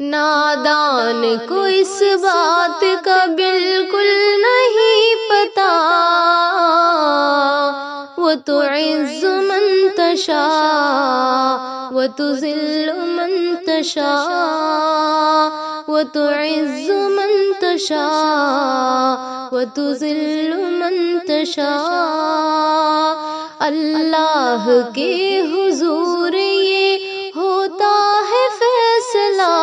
نادان کو اس بات کا بالکل نہیں پتا، وہ تو عز من تشاء وہ تو ذل من تشاء، وہ تو عز من تشاء وہ تو ذل من تشاء۔ اللہ کے حضور یہ ہوتا ہے فیصلہ،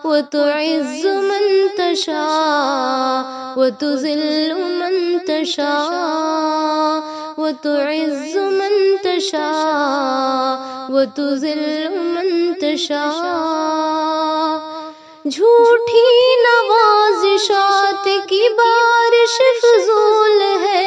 وہ تو عز من تشاء وہ تو ذل من تشاء، وہ تو عز من تشاء وہ تو ذل من تشاء۔ جھوٹی نوازشات کی بارش فضول ہے،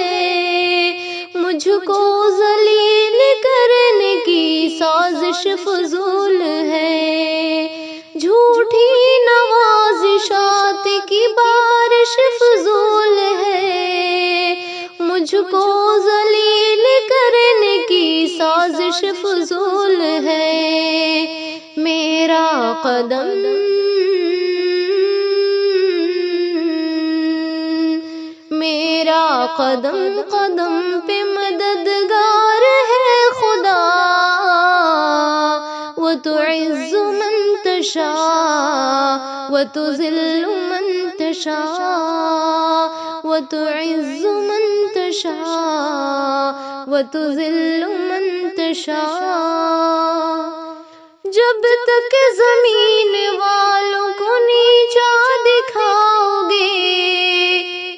مجھ کو ذلیل کرنے کی سازش فضول ہے۔ جھوٹی نوازشات کی بارش فضول ہے، مجھ کو ذلیل کرنے کی سازش فضول ہے۔ میرا قدم قدم قدم پہ مددگار ہے خدا، وہ تو عز من تشاء وہ تو ذل من تشاء، وہ تو عز من تشاء وہ تو ذل من تشاء۔ جب تک زمین والوں کو نیچا دکھاؤ گے،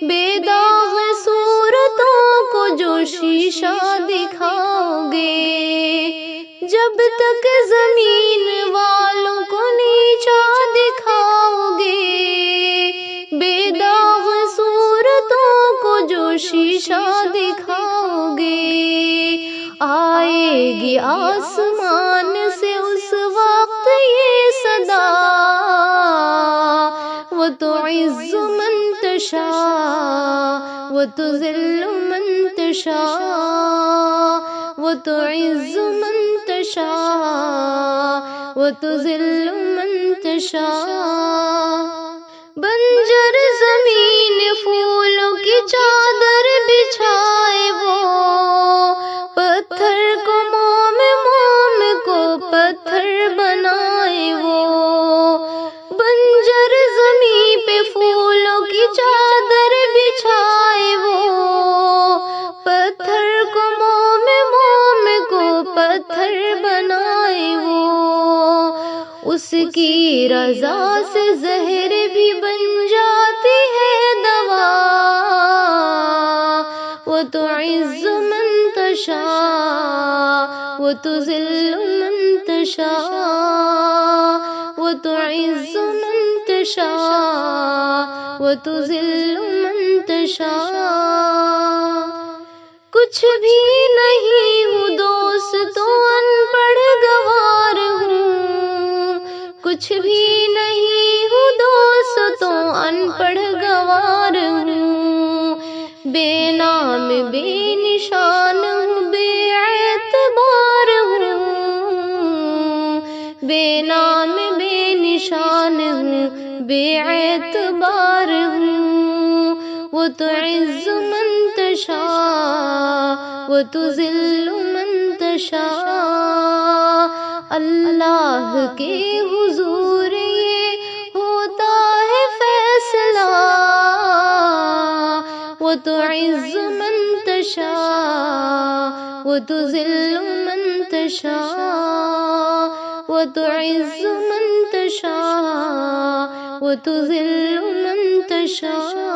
بے داغ صورتوں کو جو شیشہ دکھاؤ گے، جب تک زمین والوں کو نیچا دکھاؤ گے، بے داغ صورتوں کو جو شیشہ دکھاؤ گے، آئے گی آسمان سے اس وقت یہ صدا، وہ تو عز من تشاء وہ تو ذل من تشاء، وہ تو عز من تشاء وہ تو ذل من تشاء۔ بنجر زمین پھولوں کی چادر بچھائے وہ، پتھر کو موم موم کو پتھر بنائے وہ۔ بنجر زمین پہ پھولوں کی چادر بچھائے وہ، پتھر کو موم موم کو پتھر بنائے وہ۔ اس کی رضا سے زہر بھی بن جاتی ہے دوا، وہ تو عز من تشاء وہ تو ذل من تشاء، وہ تو عز من تشاء وہ تو ذل من تشاء۔ کچھ بھی نہیں ہوں دوستو ان پڑھ گوار ہوں، کچھ بھی نہیں ہوں دوستو ان پڑھ گوار ہوں، بے نام بے نشان ہوں، بے اعتبار ہوں، بے نام بے نشان ہوں، بے اعتبار ہوں۔ وہ تو عز من تشاء وہ تو ذل من تشاء۔ اللہ کے حضور یہ ہوتا ہے فیصلہ، وہ تو عز من تشاء وہ تو ذل من تشاء، وہ تو عز من تشاء وہ تو ذل من تشاء۔